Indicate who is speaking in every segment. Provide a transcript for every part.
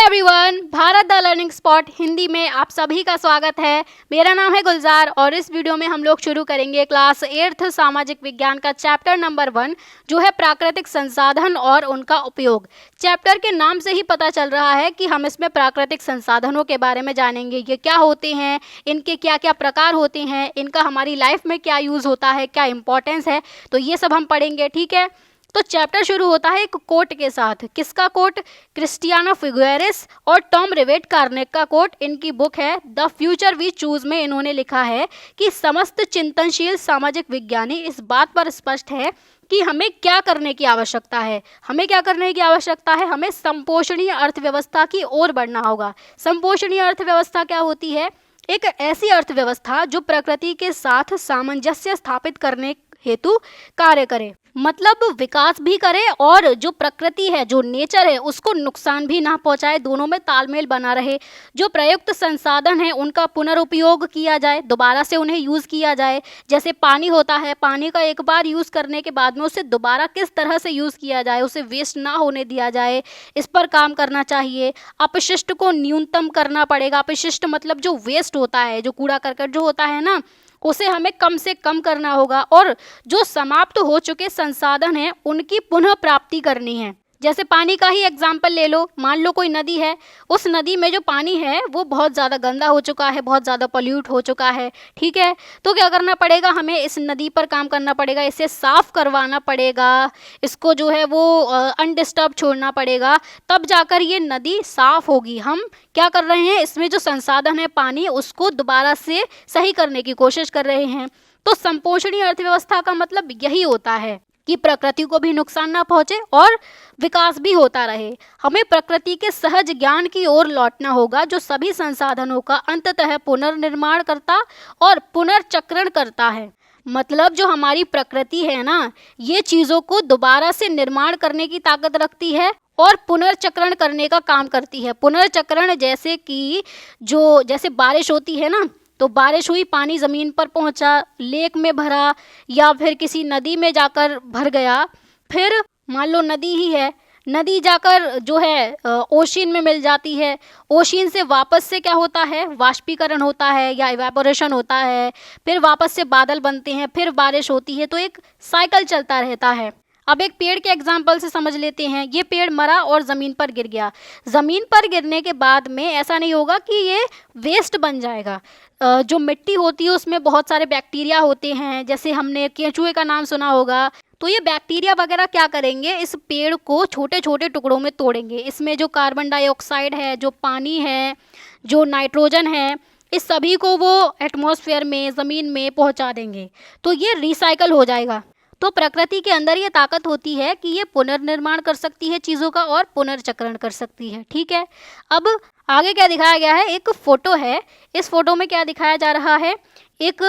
Speaker 1: Everyone, Bharat the learning spot Hindi में आप सभी का स्वागत है। मेरा नाम है गुलजार और इस वीडियो में हम लोग शुरू करेंगे क्लास 8th सामाजिक विज्ञान का चैप्टर नंबर 1 जो है प्राकृतिक संसाधन और उनका उपयोग। चैप्टर के नाम से ही पता चल रहा है कि हम इसमें प्राकृतिक संसाधनों के बारे में जानेंगे। ये क्या होते हैं, इनके क्या क्या प्रकार होते हैं, इनका हमारी लाइफ में क्या यूज़ होता है, क्या इंपॉर्टेंस है, तो ये सब हम पढ़ेंगे। ठीक है, तो चैप्टर शुरू होता है एक कोट के साथ। किसका कोट? क्रिस्टियानो फिगुएरेस और टॉम रिवेट कार्नेक का कोट। इनकी बुक है द फ्यूचर वी चूज में इन्होंने लिखा है कि समस्त चिंतनशील सामाजिक विज्ञानी इस बात पर स्पष्ट है कि हमें क्या करने की आवश्यकता है। हमें क्या करने की आवश्यकता है? हमें संपोषणीय अर्थव्यवस्था की ओर बढ़ना होगा। संपोषणीय अर्थव्यवस्था क्या होती है? एक ऐसी अर्थव्यवस्था जो प्रकृति के साथ सामंजस्य स्थापित करने हेतु कार्य करे, मतलब विकास भी करे और जो प्रकृति है, जो नेचर है, उसको नुकसान भी ना पहुंचाए, दोनों में तालमेल बना रहे। जो प्रयुक्त संसाधन है उनका पुनरुपयोग किया जाए, दोबारा से उन्हें यूज़ किया जाए। जैसे पानी होता है, पानी का एक बार यूज़ करने के बाद में उसे दोबारा किस तरह से यूज़ किया जाए, उसे वेस्ट ना होने दिया जाए, इस पर काम करना चाहिए। अपशिष्ट को न्यूनतम करना पड़ेगा। अपशिष्ट मतलब जो वेस्ट होता है, जो कूड़ा करकट जो होता है ना, उसे हमें कम से कम करना होगा। और जो समाप्त हो चुके संसाधन हैं उनकी पुनः प्राप्ति करनी है। जैसे पानी का ही एग्जाम्पल ले लो। मान लो कोई नदी है, उस नदी में जो पानी है वो बहुत ज़्यादा गंदा हो चुका है, बहुत ज़्यादा पोल्यूट हो चुका है। ठीक है, तो क्या करना पड़ेगा? हमें इस नदी पर काम करना पड़ेगा, इसे साफ करवाना पड़ेगा, इसको जो है वो अनडिस्टर्ब छोड़ना पड़ेगा, तब जाकर ये नदी साफ होगी। हम क्या कर रहे हैं? इसमें जो संसाधन है पानी, उसको दोबारा से सही करने की कोशिश कर रहे हैं। तो संपोषणीय अर्थव्यवस्था का मतलब यही होता है कि प्रकृति को भी नुकसान ना पहुंचे और विकास भी होता रहे। हमें प्रकृति के सहज ज्ञान की ओर लौटना होगा जो सभी संसाधनों का अंततः पुनर्निर्माण करता और पुनर्चक्रण करता है। मतलब जो हमारी प्रकृति है ना, ये चीज़ों को दोबारा से निर्माण करने की ताकत रखती है और पुनर्चक्रण करने का काम करती है। पुनर्चक्रण जैसे कि जैसे बारिश होती है ना, तो बारिश हुई, पानी ज़मीन पर पहुंचा, लेक में भरा या फिर किसी नदी में जाकर भर गया। फिर मान लो नदी ही है, नदी जाकर जो है ओशियन में मिल जाती है। ओशियन से वापस से क्या होता है? वाष्पीकरण होता है या इवेपोरेशन होता है। फिर वापस से बादल बनते हैं, फिर बारिश होती है। तो एक साइकिल चलता रहता है। अब एक पेड़ के एग्जाम्पल से समझ लेते हैं। ये पेड़ मरा और ज़मीन पर गिर गया। ज़मीन पर गिरने के बाद में ऐसा नहीं होगा कि ये वेस्ट बन जाएगा। जो मिट्टी होती है उसमें बहुत सारे बैक्टीरिया होते हैं, जैसे हमने केंचुए का नाम सुना होगा। तो ये बैक्टीरिया वगैरह क्या करेंगे? इस पेड़ को छोटे छोटे टुकड़ों में तोड़ेंगे। इसमें जो कार्बन डाइऑक्साइड है, जो पानी है, जो नाइट्रोजन है, इस सभी को वो एटमॉस्फेयर में, ज़मीन में पहुंचा देंगे। तो ये रिसाइकल हो जाएगा। तो प्रकृति के अंदर ये ताकत होती है कि ये पुनर्निर्माण कर सकती है चीज़ों का और पुनर्चक्रण कर सकती है। ठीक है, अब आगे क्या दिखाया गया है? एक फोटो है। इस फोटो में क्या दिखाया जा रहा है? एक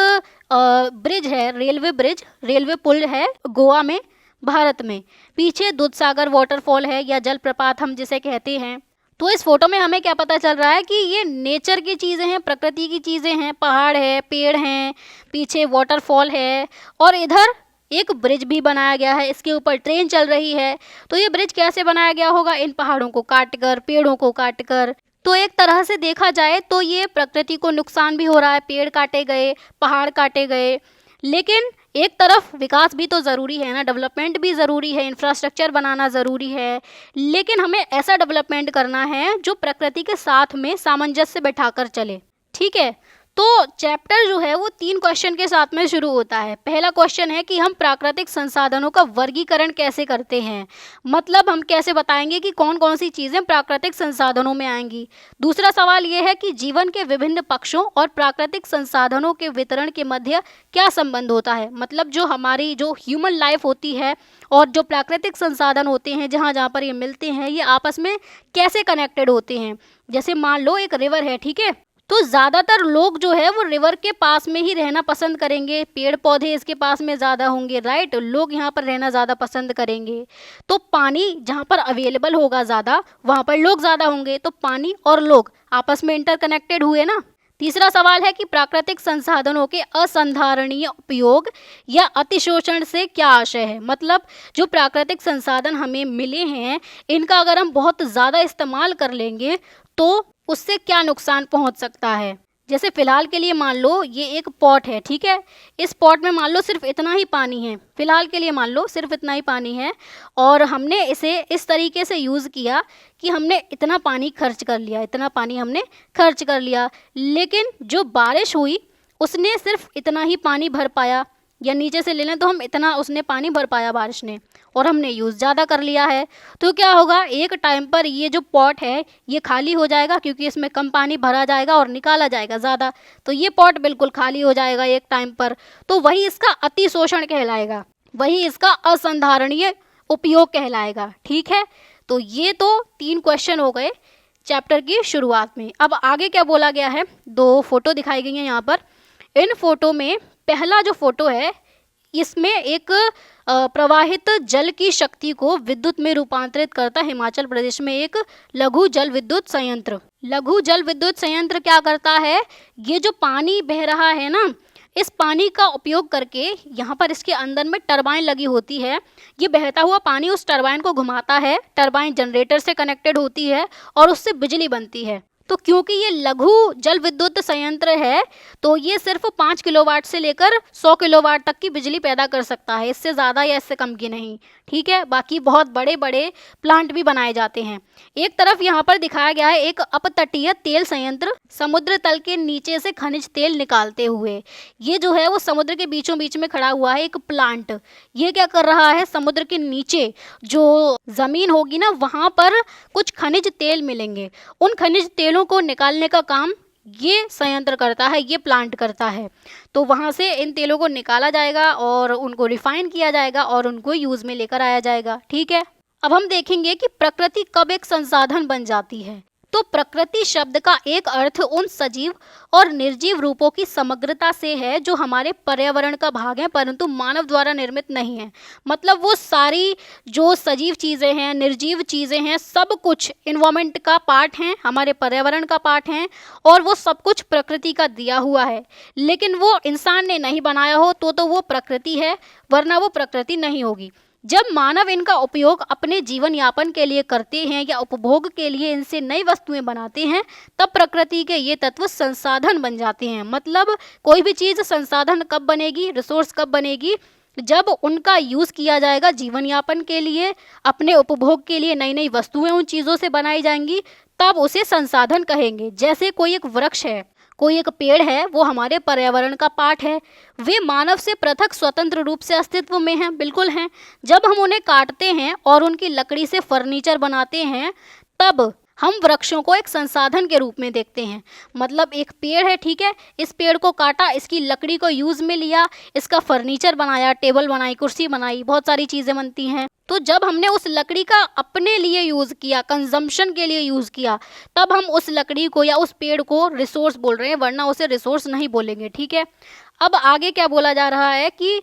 Speaker 1: ब्रिज है, रेलवे ब्रिज, रेलवे पुल है गोवा में, भारत में। पीछे दूधसागर वाटरफॉल है या जलप्रपात हम जिसे कहते हैं। तो इस फोटो में हमें क्या पता चल रहा है कि ये नेचर की चीज़ें हैं, प्रकृति की चीज़ें हैं। पहाड़ है, पेड़ हैं, पीछे वाटरफॉल है और इधर एक ब्रिज भी बनाया गया है। इसके ऊपर ट्रेन चल रही है। तो ये ब्रिज कैसे बनाया गया होगा? इन पहाड़ों को काटकर, पेड़ों को काटकर। तो एक तरह से देखा जाए तो ये प्रकृति को नुकसान भी हो रहा है। पेड़ काटे गए, पहाड़ काटे गए, लेकिन एक तरफ विकास भी तो ज़रूरी है ना, डेवलपमेंट भी ज़रूरी है, इंफ्रास्ट्रक्चर बनाना ज़रूरी है। लेकिन हमें ऐसा डेवलपमेंट करना है जो प्रकृति के साथ में सामंजस्य बैठाकर चले। ठीक है, तो चैप्टर जो है वो 3 क्वेश्चन के साथ में शुरू होता है। पहला क्वेश्चन है कि हम प्राकृतिक संसाधनों का वर्गीकरण कैसे करते हैं, मतलब हम कैसे बताएंगे कि कौन कौन सी चीज़ें प्राकृतिक संसाधनों में आएंगी। दूसरा सवाल ये है कि जीवन के विभिन्न पक्षों और प्राकृतिक संसाधनों के वितरण के मध्य क्या संबंध होता है, मतलब जो हमारी जो ह्यूमन लाइफ होती है और जो प्राकृतिक संसाधन होते हैं जहाँ जहाँ पर ये मिलते हैं, ये आपस में कैसे कनेक्टेड होते हैं। जैसे मान लो एक रिवर है, ठीक है, तो ज़्यादातर लोग जो है वो रिवर के पास में ही रहना पसंद करेंगे। पेड़ पौधे इसके पास में ज़्यादा होंगे, राइट, लोग यहाँ पर रहना ज़्यादा पसंद करेंगे। तो पानी जहाँ पर अवेलेबल होगा ज़्यादा, वहाँ पर लोग ज़्यादा होंगे। तो पानी और लोग आपस में इंटरकनेक्टेड हुए ना। तीसरा सवाल है कि प्राकृतिक संसाधनों के असंधारणीय उपयोग या अतिशोषण से क्या आशय है। मतलब जो प्राकृतिक संसाधन हमें मिले हैं, इनका अगर हम बहुत ज़्यादा इस्तेमाल कर लेंगे तो उससे क्या नुकसान पहुंच सकता है। जैसे फिलहाल के लिए मान लो ये एक पॉट है, ठीक है, इस पॉट में मान लो सिर्फ इतना ही पानी है, फिलहाल के लिए मान लो सिर्फ इतना ही पानी है, और हमने इसे इस तरीके से यूज़ किया कि हमने इतना पानी खर्च कर लिया, इतना पानी हमने खर्च कर लिया, लेकिन जो बारिश हुई उसने सिर्फ इतना ही पानी भर पाया, या नीचे से ले लें तो हम इतना उसने पानी भर पाया बारिश ने, और हमने यूज़ ज़्यादा कर लिया है। तो क्या होगा, एक टाइम पर ये जो पॉट है ये खाली हो जाएगा, क्योंकि इसमें कम पानी भरा जाएगा और निकाला जाएगा ज़्यादा, तो ये पॉट बिल्कुल खाली हो जाएगा एक टाइम पर। तो वही इसका अतिशोषण कहलाएगा, वही इसका असंधारणीय उपयोग कहलाएगा। ठीक है, तो ये तो 3 क्वेश्चन हो गए चैप्टर की शुरुआत में। अब आगे क्या बोला गया है, 2 फोटो दिखाई गई हैं यहाँ पर। इन फोटो में पहला जो फोटो है इसमें एक प्रवाहित जल की शक्ति को विद्युत में रूपांतरित करता हिमाचल प्रदेश में एक लघु जल विद्युत संयंत्र। लघु जल विद्युत संयंत्र क्या करता है, ये जो पानी बह रहा है ना, इस पानी का उपयोग करके यहाँ पर इसके अंदर में टरबाइन लगी होती है, ये बहता हुआ पानी उस टरबाइन को घुमाता है, टरबाइन जनरेटर से कनेक्टेड होती है और उससे बिजली बनती है। तो क्योंकि ये लघु जल विद्युत संयंत्र है तो ये सिर्फ 5 किलोवाट से लेकर 100 किलोवाट तक की बिजली पैदा कर सकता है, इससे ज़्यादा या इससे कम की नहीं। ठीक है, बाकी बहुत बड़े बड़े प्लांट भी बनाए जाते हैं। एक तरफ यहाँ पर दिखाया गया है एक अपतटीय तेल संयंत्र, समुद्र तल के नीचे से खनिज तेल निकालते हुए। ये जो है वो समुद्र के बीचों बीच में खड़ा हुआ है एक प्लांट। ये क्या कर रहा है, समुद्र के नीचे जो ज़मीन होगी ना वहाँ पर कुछ खनिज तेल मिलेंगे, उन खनिज तेलों को निकालने का काम ये संयंत्र करता है, ये प्लांट करता है। तो वहाँ से इन तेलों को निकाला जाएगा और उनको रिफाइन किया जाएगा और उनको यूज़ में लेकर आया जाएगा। ठीक है, अब हम देखेंगे कि प्रकृति कब एक संसाधन बन जाती है। तो प्रकृति शब्द का एक अर्थ उन सजीव और निर्जीव रूपों की समग्रता से है जो हमारे पर्यावरण का भाग है परंतु मानव द्वारा निर्मित नहीं है। मतलब वो सारी जो सजीव चीज़ें हैं, निर्जीव चीज़ें हैं, सब कुछ इन्वायरमेंट का पार्ट हैं, हमारे पर्यावरण का पार्ट हैं, और वो सब कुछ प्रकृति का दिया हुआ है। लेकिन वो इंसान ने नहीं बनाया हो तो वो प्रकृति है, वरना वो प्रकृति नहीं होगी। जब मानव इनका उपयोग अपने जीवन यापन के लिए करते हैं या उपभोग के लिए इनसे नई वस्तुएं बनाते हैं, तब प्रकृति के ये तत्व संसाधन बन जाते हैं। मतलब कोई भी चीज़ संसाधन कब बनेगी, रिसोर्स कब बनेगी, जब उनका यूज़ किया जाएगा जीवन यापन के लिए, अपने उपभोग के लिए नई नई वस्तुएं उन चीज़ों से बनाई जाएंगी, तब उसे संसाधन कहेंगे। जैसे कोई एक वृक्ष है, कोई एक पेड़ है, वो हमारे पर्यावरण का पार्ट है, वे मानव से पृथक स्वतंत्र रूप से अस्तित्व में हैं, बिल्कुल हैं। जब हम उन्हें काटते हैं और उनकी लकड़ी से फर्नीचर बनाते हैं, तब हम वृक्षों को एक संसाधन के रूप में देखते हैं। मतलब एक पेड़ है, ठीक है, इस पेड़ को काटा, इसकी लकड़ी को यूज़ में लिया, इसका फर्नीचर बनाया, टेबल बनाई, कुर्सी बनाई, बहुत सारी चीज़ें बनती हैं। तो जब हमने उस लकड़ी का अपने लिए यूज़ किया, कंजम्पशन के लिए यूज़ किया, तब हम उस लकड़ी को या उस पेड़ को रिसोर्स बोल रहे हैं, वरना उसे रिसोर्स नहीं बोलेंगे। ठीक है, अब आगे क्या बोला जा रहा है कि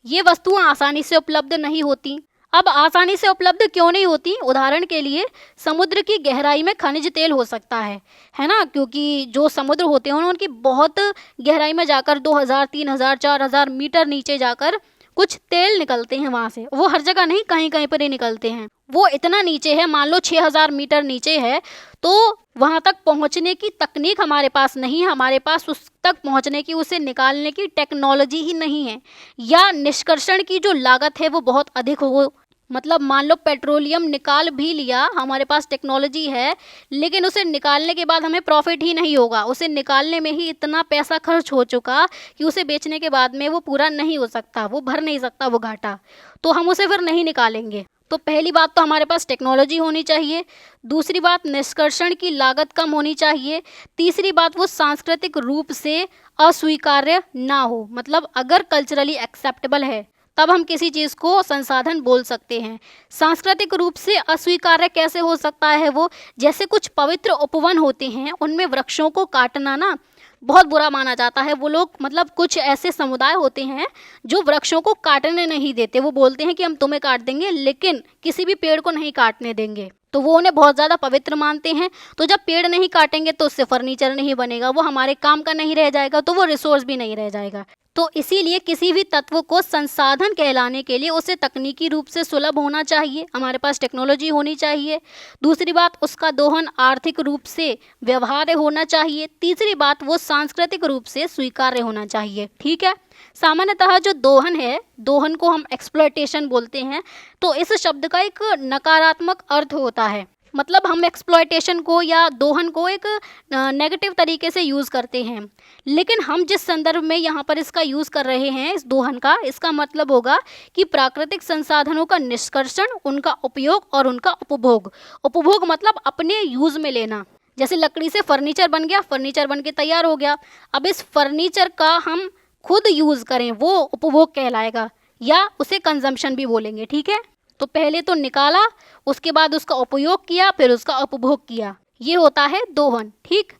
Speaker 1: ये वस्तुएं आसानी से उपलब्ध नहीं होती। अब आसानी से उपलब्ध क्यों नहीं होती? उदाहरण के लिए समुद्र की गहराई में खनिज तेल हो सकता है ना, क्योंकि जो समुद्र होते हैं उनकी बहुत गहराई में जाकर 2000, 3000, 4000 मीटर नीचे जाकर कुछ तेल निकलते हैं वहाँ से। वो हर जगह नहीं, कहीं कहीं पर ही निकलते हैं। वो इतना नीचे है, मान लो 6000 मीटर नीचे है, तो वहाँ तक पहुँचने की तकनीक हमारे पास नहीं है, हमारे पास उस तक पहुँचने की, उसे निकालने की टेक्नोलॉजी ही नहीं है, या निष्कर्षण की जो लागत है वो बहुत अधिक हो। मतलब मान लो पेट्रोलियम निकाल भी लिया, हमारे पास टेक्नोलॉजी है, लेकिन उसे निकालने के बाद हमें प्रॉफिट ही नहीं होगा। उसे निकालने में ही इतना पैसा खर्च हो चुका कि उसे बेचने के बाद में वो पूरा नहीं हो सकता, वो भर नहीं सकता वो घाटा, तो हम उसे फिर नहीं निकालेंगे। तो पहली बात तो हमारे पास टेक्नोलॉजी होनी चाहिए, दूसरी बात निष्कर्षण की लागत कम होनी चाहिए, तीसरी बात वो सांस्कृतिक रूप से अस्वीकार्य ना हो। मतलब अगर कल्चरली एक्सेप्टेबल है तब हम किसी चीज़ को संसाधन बोल सकते हैं। सांस्कृतिक रूप से अस्वीकार्य कैसे हो सकता है वो? जैसे कुछ पवित्र उपवन होते हैं, उनमें वृक्षों को काटना ना बहुत बुरा माना जाता है। वो लोग, मतलब कुछ ऐसे समुदाय होते हैं जो वृक्षों को काटने नहीं देते। वो बोलते हैं कि हम तुम्हें काट देंगे लेकिन किसी भी पेड़ को नहीं काटने देंगे। तो वो उन्हें बहुत ज़्यादा पवित्र मानते हैं। तो जब पेड़ नहीं काटेंगे तो उससे फर्नीचर नहीं बनेगा, वो हमारे काम का नहीं रह जाएगा, तो वो रिसोर्स भी नहीं रह जाएगा। तो इसीलिए किसी भी तत्व को संसाधन कहलाने के लिए उसे तकनीकी रूप से सुलभ होना चाहिए, हमारे पास टेक्नोलॉजी होनी चाहिए। दूसरी बात, उसका दोहन आर्थिक रूप से व्यवहार्य होना चाहिए। तीसरी बात, वो सांस्कृतिक रूप से स्वीकार्य होना चाहिए। ठीक है। सामान्यतः जो दोहन है, दोहन को हम एक्सप्लॉयटेशन बोलते हैं, तो इस शब्द का एक नकारात्मक अर्थ होता है। मतलब हम एक्सप्लॉयटेशन को या दोहन को एक नेगेटिव तरीके से यूज़ करते हैं, लेकिन हम जिस संदर्भ में यहाँ पर इसका यूज़ कर रहे हैं इस दोहन का, इसका मतलब होगा कि प्राकृतिक संसाधनों का निष्कर्षण, उनका उपयोग और उनका उपभोग। उपभोग मतलब अपने यूज़ में लेना। जैसे लकड़ी से फर्नीचर बन गया, फर्नीचर बन के तैयार हो गया, अब इस फर्नीचर का हम खुद यूज़ करें, वो उपभोग कहलाएगा, या उसे कंजम्पशन भी बोलेंगे। ठीक है। तो पहले तो निकाला, उसके बाद उसका उपयोग किया, फिर उसका उपभोग किया, ये होता है दोहन। ठीक।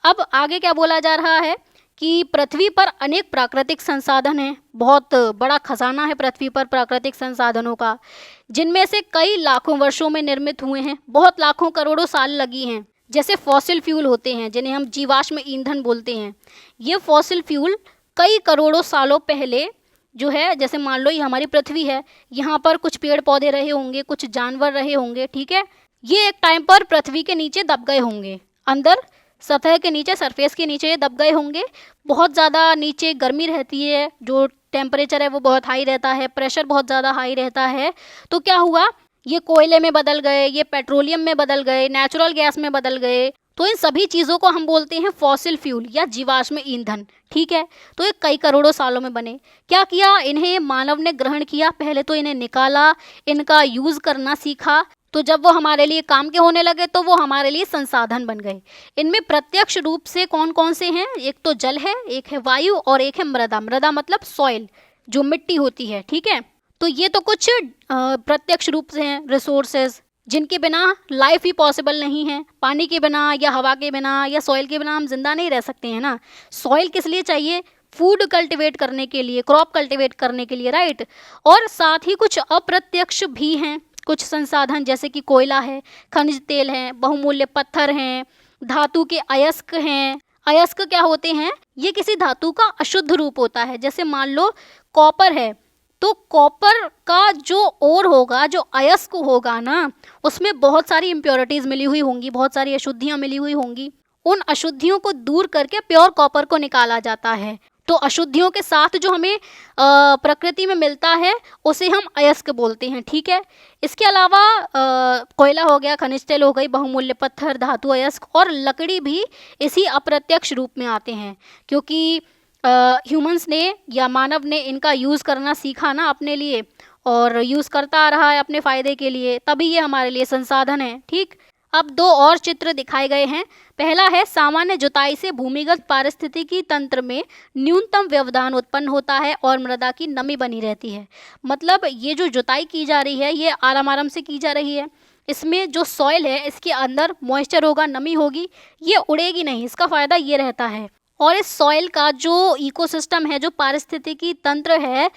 Speaker 1: अब आगे क्या बोला जा रहा है कि पृथ्वी पर अनेक प्राकृतिक संसाधन हैं, बहुत बड़ा खजाना है पृथ्वी पर प्राकृतिक संसाधनों का, जिनमें से कई लाखों वर्षों में निर्मित हुए हैं, बहुत लाखों करोड़ों साल लगी हैं। जैसे फॉसिल फ्यूल होते हैं, जिन्हें हम जीवाश्म ईंधन बोलते हैं, ये फॉसिल फ्यूल कई करोड़ों सालों पहले जो है, जैसे मान लो ये हमारी पृथ्वी है, यहाँ पर कुछ पेड़ पौधे रहे होंगे, कुछ जानवर रहे होंगे। ठीक है। ये एक टाइम पर पृथ्वी के नीचे दब गए होंगे, अंदर सतह के नीचे, सरफेस के नीचे ये दब गए होंगे। बहुत ज़्यादा नीचे गर्मी रहती है, जो टेम्परेचर है वो बहुत हाई रहता है, प्रेशर बहुत ज़्यादा हाई रहता है। तो क्या हुआ, ये कोयले में बदल गए, ये पेट्रोलियम में बदल गए, नेचुरल गैस में बदल गए। तो इन सभी चीज़ों को हम बोलते हैं फॉसिल फ्यूल या जीवाश्म ईंधन। ठीक है। तो ये कई करोड़ों सालों में बने। क्या किया, इन्हें मानव ने ग्रहण किया, पहले तो इन्हें निकाला, इनका यूज़ करना सीखा। तो जब वो हमारे लिए काम के होने लगे तो वो हमारे लिए संसाधन बन गए। इनमें प्रत्यक्ष रूप से कौन कौन से हैं, एक तो जल है, एक है वायु और एक है मृदा। मृदा मतलब सॉइल, जो मिट्टी होती है। ठीक है। तो ये तो कुछ प्रत्यक्ष रूप से हैं रिसोर्सेज, जिनके बिना लाइफ ही पॉसिबल नहीं है। पानी के बिना या हवा के बिना या सॉइल के बिना हम जिंदा नहीं रह सकते हैं ना। सॉइल किस लिए चाहिए, फूड कल्टीवेट करने के लिए, क्रॉप कल्टीवेट करने के लिए, राइट। और साथ ही कुछ अप्रत्यक्ष भी हैं कुछ संसाधन, जैसे कि कोयला है, खनिज तेल है, बहुमूल्य पत्थर हैं, धातु के अयस्क हैं। अयस्क क्या होते हैं, ये किसी धातु का अशुद्ध रूप होता है। जैसे मान लो कॉपर है, तो कॉपर का जो ओर होगा, जो अयस्क होगा ना, उसमें बहुत सारी इम्प्योरिटीज़ मिली हुई होंगी, बहुत सारी अशुद्धियाँ मिली हुई होंगी। उन अशुद्धियों को दूर करके प्योर कॉपर को निकाला जाता है। तो अशुद्धियों के साथ जो हमें प्रकृति में मिलता है उसे हम अयस्क बोलते हैं। ठीक है। इसके अलावा कोयला हो गया, खनिज तेल हो गई, बहुमूल्य पत्थर, धातु, अयस्क और लकड़ी भी इसी अप्रत्यक्ष रूप में आते हैं, क्योंकि ह्यूमंस ने या मानव ने इनका यूज़ करना सीखा ना अपने लिए, और यूज़ करता आ रहा है अपने फ़ायदे के लिए, तभी ये हमारे लिए संसाधन है। ठीक। अब दो और चित्र दिखाए गए हैं। पहला है, सामान्य जुताई से भूमिगत पारिस्थितिकी तंत्र में न्यूनतम व्यवधान उत्पन्न होता है और मृदा की नमी बनी रहती है। मतलब ये जो जुताई की जा रही है ये आराम आराम से की जा रही है। इसमें जो सॉइल है इसके अंदर मॉइस्चर होगा, नमी होगी, ये उड़ेगी नहीं, इसका फ़ायदा ये रहता है। और इस सॉइल का जो इकोसिस्टम है, जो पारिस्थितिकी तंत्र है,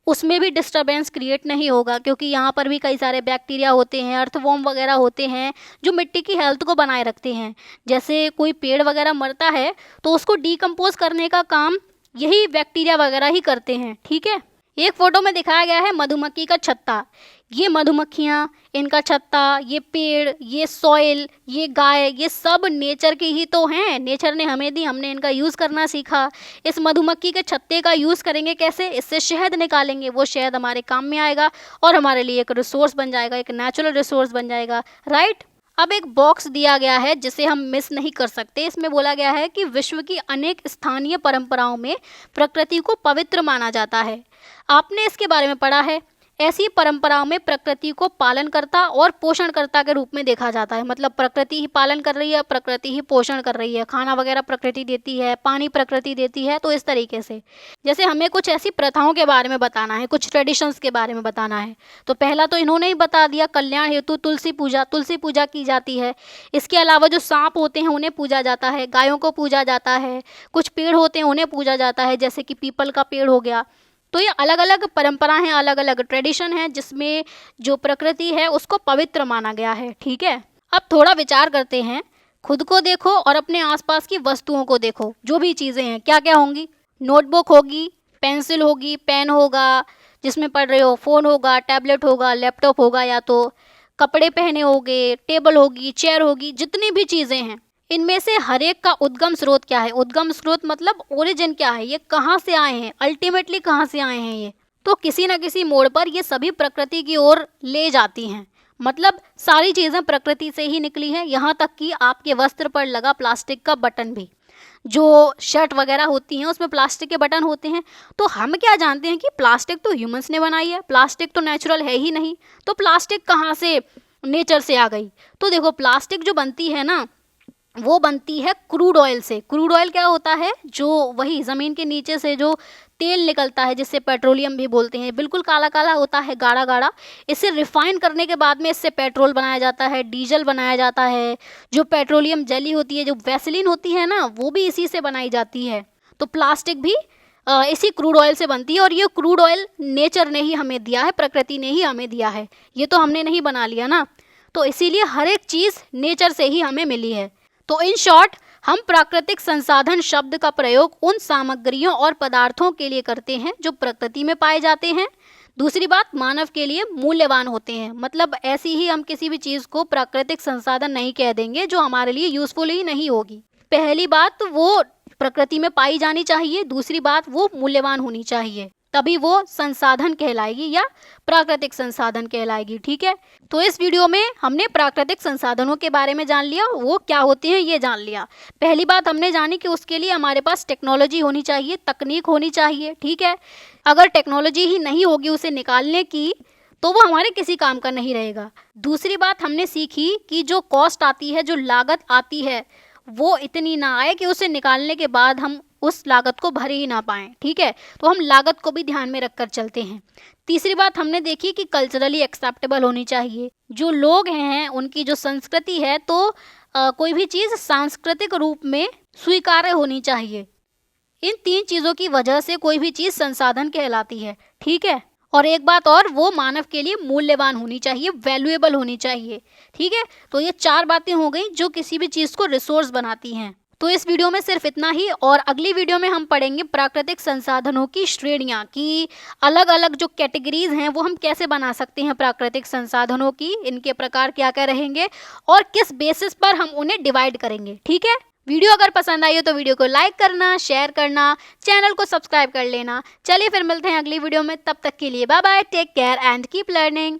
Speaker 1: उसमें भी डिस्टरबेंस क्रिएट नहीं होगा, क्योंकि यहाँ पर भी कई सारे बैक्टीरिया होते हैं, अर्थवॉर्म वगैरह होते हैं, जो मिट्टी की हेल्थ को बनाए रखते हैं। जैसे कोई पेड़ वगैरह मरता है तो उसको डीकम्पोज करने का काम यही बैक्टीरिया वगैरह ही करते हैं। ठीक है। एक फोटो में दिखाया गया है मधुमक्खी का छत्ता। ये मधुमक्खियाँ, इनका छत्ता, ये पेड़, ये सॉइल, ये गाय, ये सब नेचर की ही तो हैं। नेचर ने हमें दी, हमने इनका यूज़ करना सीखा। इस मधुमक्खी के छत्ते का यूज़ करेंगे कैसे, इससे शहद निकालेंगे, वो शहद हमारे काम में आएगा और हमारे लिए एक रिसोर्स बन जाएगा, एक नेचुरल रिसोर्स बन जाएगा, राइट। अब एक बॉक्स दिया गया है जिसे हम मिस नहीं कर सकते। इसमें बोला गया है कि विश्व की अनेक स्थानीय परंपराओं में प्रकृति को पवित्र माना जाता है। आपने इसके बारे में पढ़ा है। ऐसी परंपराओं में प्रकृति को पालनकर्ता और पोषणकर्ता के रूप में देखा जाता है। मतलब प्रकृति ही पालन कर रही है, प्रकृति ही पोषण कर रही है, खाना वगैरह प्रकृति देती है, पानी प्रकृति देती है। तो इस तरीके से जैसे हमें कुछ ऐसी प्रथाओं के बारे में बताना है, कुछ ट्रेडिशंस के बारे में बताना है, तो पहला तो इन्होंने ही बता दिया, कल्याण हेतु तुलसी पूजा की जाती है। इसके अलावा जो सांप होते हैं उन्हें पूजा जाता है, गायों को पूजा जाता है, कुछ पेड़ होते हैं उन्हें पूजा जाता है, जैसे कि पीपल का पेड़ हो गया। तो ये अलग अलग परंपरा हैं, अलग अलग ट्रेडिशन है जिसमें जो प्रकृति है उसको पवित्र माना गया है। ठीक है, अब थोड़ा विचार करते हैं। खुद को देखो और अपने आसपास की वस्तुओं को देखो। जो भी चीज़ें हैं क्या क्या होंगी? नोटबुक होगी, पेंसिल होगी, पेन होगा जिसमें पढ़ रहे हो, फ़ोन होगा, टैबलेट होगा, लैपटॉप होगा, या तो कपड़े पहने होंगे, टेबल होगी, चेयर होगी। जितनी भी चीज़ें हैं इनमें से हर एक का उद्गम स्रोत क्या है? उद्गम स्रोत मतलब ओरिजिन क्या है, ये कहाँ से आए हैं, अल्टीमेटली कहाँ से आए हैं ये? तो किसी न किसी मोड़ पर ये सभी प्रकृति की ओर ले जाती हैं। मतलब सारी चीज़ें प्रकृति से ही निकली हैं, यहाँ तक कि आपके वस्त्र पर लगा प्लास्टिक का बटन भी। जो शर्ट वगैरह होती हैं उसमें प्लास्टिक के बटन होते हैं। तो हम क्या जानते हैं कि प्लास्टिक तो ह्यूमंस ने बनाई है, प्लास्टिक तो नेचुरल है ही नहीं। तो प्लास्टिक कहाँ से नेचर से आ गई? तो देखो, प्लास्टिक जो बनती है ना, वो बनती है क्रूड ऑयल से। क्रूड ऑयल क्या होता है? जो वही ज़मीन के नीचे से जो तेल निकलता है जिससे पेट्रोलियम भी बोलते हैं, बिल्कुल काला काला होता है, गाढ़ा गाढ़ा। इसे रिफाइन करने के बाद में इससे पेट्रोल बनाया जाता है, डीजल बनाया जाता है। जो पेट्रोलियम जेली होती है, जो वैसलीन होती है ना, वो भी इसी से बनाई जाती है। तो प्लास्टिक भी इसी क्रूड ऑयल से बनती है। और ये क्रूड ऑयल नेचर ने ही हमें दिया है, प्रकृति ने ही हमें दिया है, ये तो हमने नहीं बना लिया ना। तो इसीलिए हर एक चीज़ नेचर से ही हमें मिली है। तो इन शॉर्ट, हम प्राकृतिक संसाधन शब्द का प्रयोग उन सामग्रियों और पदार्थों के लिए करते हैं जो प्रकृति में पाए जाते हैं। दूसरी बात, मानव के लिए मूल्यवान होते हैं। मतलब ऐसी ही हम किसी भी चीज़ को प्राकृतिक संसाधन नहीं कह देंगे जो हमारे लिए यूजफुल ही नहीं होगी। पहली बात, वो प्रकृति में पाई जानी चाहिए। दूसरी बात, वो मूल्यवान होनी चाहिए, तभी वो संसाधन कहलाएगी या प्राकृतिक संसाधन कहलाएगी। ठीक है, तो इस वीडियो में हमने प्राकृतिक संसाधनों के बारे में जान लिया, वो क्या होते हैं ये जान लिया। पहली बात हमने जानी कि उसके लिए हमारे पास टेक्नोलॉजी होनी चाहिए, तकनीक होनी चाहिए। ठीक है, अगर टेक्नोलॉजी ही नहीं होगी उसे निकालने की, तो वो हमारे किसी काम का नहीं रहेगा। दूसरी बात हमने सीखी कि जो कॉस्ट आती है, जो लागत आती है, वो इतनी ना आए कि उसे निकालने के बाद हम उस लागत को भर ही ना पाएं। ठीक है, तो हम लागत को भी ध्यान में रखकर चलते हैं। तीसरी बात हमने देखी कि कल्चरली एक्सेप्टेबल होनी चाहिए। जो लोग हैं उनकी जो संस्कृति है, तो कोई भी चीज़ सांस्कृतिक रूप में स्वीकार्य होनी चाहिए। इन तीन चीज़ों की वजह से कोई भी चीज़ संसाधन कहलाती है। ठीक है, और एक बात और, वो मानव के लिए मूल्यवान होनी चाहिए, वैल्यूएबल होनी चाहिए। ठीक है, तो ये चार बातें हो गई जो किसी भी चीज़ को रिसोर्स बनाती हैं। तो इस वीडियो में सिर्फ इतना ही, और अगली वीडियो में हम पढ़ेंगे प्राकृतिक संसाधनों की श्रेणियाँ, कि अलग अलग जो कैटेगरीज हैं वो हम कैसे बना सकते हैं प्राकृतिक संसाधनों की, इनके प्रकार क्या क्या रहेंगे और किस बेसिस पर हम उन्हें डिवाइड करेंगे। ठीक है, वीडियो अगर पसंद आई हो तो वीडियो को लाइक करना, शेयर करना, चैनल को सब्सक्राइब कर लेना। चलिए फिर मिलते हैं अगली वीडियो में, तब तक के लिए bye bye, take care and keep learning.